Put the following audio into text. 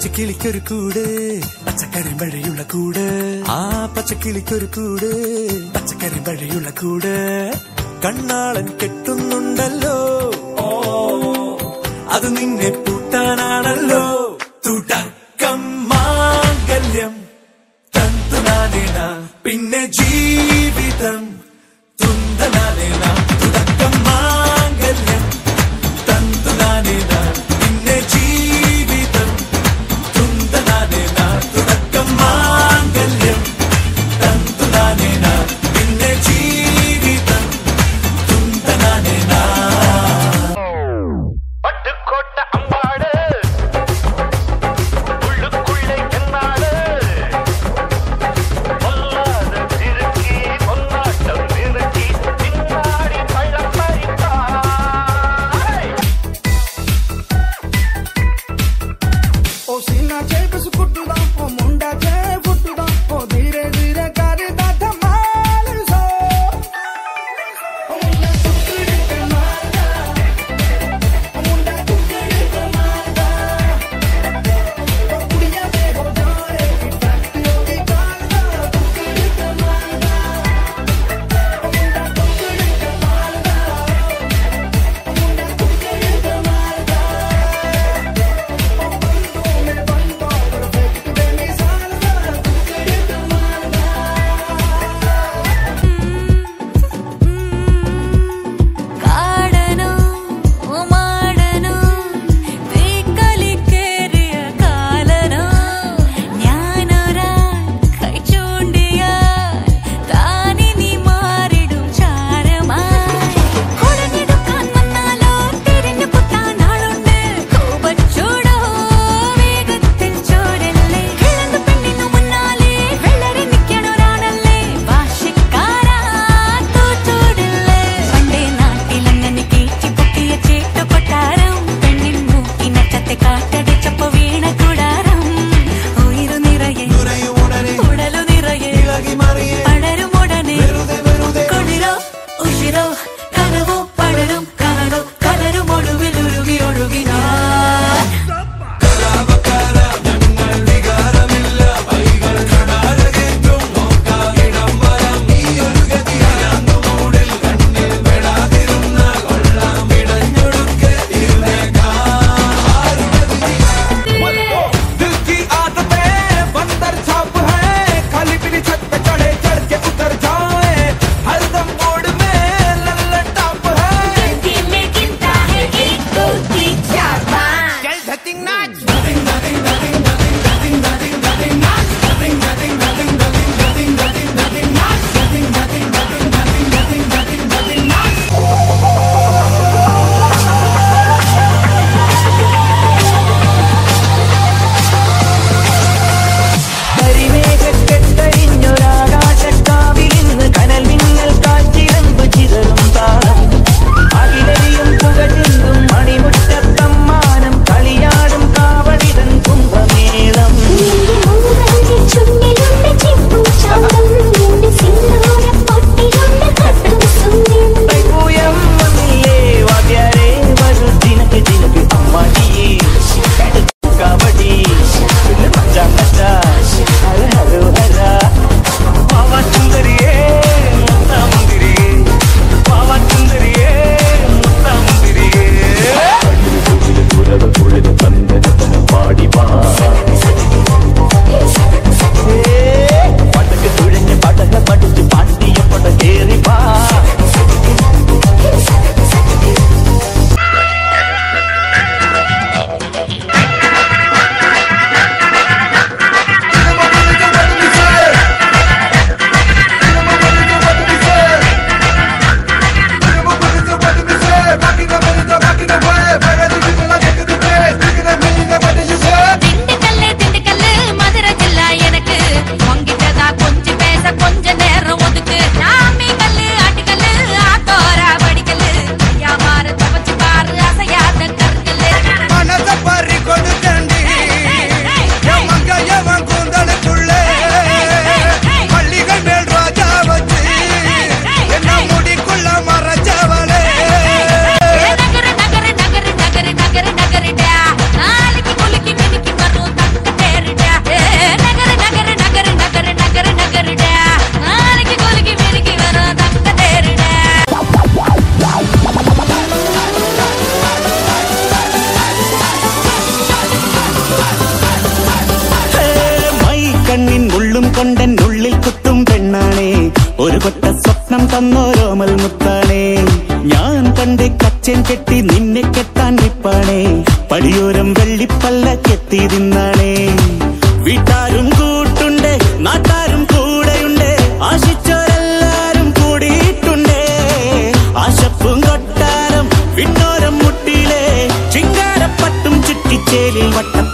പച്ചക്കിളിക്കൊരു കൂട് പച്ചക്കറി വഴിയുള്ള കൂട് ആ പച്ചക്കിളിക്കൊരു കൂട് പച്ചക്കറി വഴിയുള്ള കൂട് കണ്ണാളൻ കെട്ടുന്നുണ്ടല്ലോ അത് നിന്നെ പൂട്ടാനാണല്ലോ തുടക്കം മാംഗല്യം തന്തുനാനേന പിന്നെ ജീവിതം തുന്തനാനേന തുടക്കം മാംഗല്യം തന്തുനാനേന പിന്നെ ജീവിതം തുന്തനാനേന തുടക്കം മാംഗല്യം തന്തുനാനേന പിന്നെ ജീവിതം തുന്തനാനേന പട്ടുകോട്ട അമ്പാട് ഉള്ളുക്കുള്ളെ എന്നാട് കൊല്ലാതെ തിരുക്കി ഒന്നാട്ടം നിറുക്കി പിന്നാടി പള്ളം പരിപ്പായ് ओ सीना चे बस कुटुदा ओ मुंडा चे फुटुदा ओ धीरे धीरे करदा धमाल सो ओ मुंडा टुकड़े के मारदा ओ मुंडा टुकड़े के मारदा ओ कुड़िया दे हो जाए कि टट्टियों की कालदा टुकड़े के मारदा ओ मुंडा टुकड़े के मारदा ओ मुंडा टुकड़े के मारदा കാടനോ മാടനോ തേക്കലിക്കേറിയ കാലനോ ഞാനൊരാൾ കൈ ചൂണ്ടിയാൽ താനിനി മാറിടും ചാരമായി കുടഞ്ഞെടുക്കാൻ വന്നാലോ തിരിഞ്ഞു കുത്താൻ ആളുണ്ട് കോപച്ചൂടോ വേഗത്തിൽ ചോരല്ലേ കിളന്നു പെണ്ണിനു മുന്നാലെ വെള്ളരി നിൽക്കണൊരാണല്ലേ വാശിക്കാരാ തോറ്റോടില്ലേ പണ്ടേ നാട്ടിലങ്ങനെ കേറ്റി പൊക്കിയ ചേട്ടു കൊട്ടാരം പെണ്ണിൻ മൂക്കിനറ്റത്തെ കാറ്റടിച്ചപ്പോ വീണ കൂടാരം ഉയിരു നിറയെ ഉടലു നിറയെ പടരും ഉടനെ കൊടിരോ ഉഷിരോ കനവോ പടരും കനലോ കലരും ഒടുവിൽ ഒഴുകി ഒഴുകി ഞാൻ दिल की आदतें बंदर छाप है खाली पीली छत पे चढ़े चढ़ के उतर जाए हरदम मोड़ में लल्ला टॉप है दिल में गिनता है एक दो तीन चार पाँच चल धतिंग नाच കരിമേഘക്കെട്ടഴിഞ്ഞൊരാകാശക്കാവിലിന്ന് കനൽ മിന്നൽ കാറ്റിരമ്പ് ചിതറും താളം അകിലരിയും പുക ചിന്തും മണിമുറ്റത്തമ്മാനം കളിയാടും തന്നോരോമൽ മുത്താണേ ഞാൻ പണ്ട് കച്ചൻ കെട്ടി നിന്നെ കെട്ടാൻ നിപ്പാണേ പടിയോരം വെള്ളിപ്പല്ലക്കെത്തി നിന്നാണേ വീട്ടാരും കൂട്ടുണ്ട് നാട്ടാരും കൂടെയുണ്ട് ആശിച്ചോരെല്ലാരും കൂടിയിട്ടുണ്ടേ ആശപ്പും കൊട്ടാരം വിണ്ണോരം മുട്ടിയിലെ ചിങ്കാരപ്പട്ടും ചുറ്റിച്ചേലിൽ വട്ടം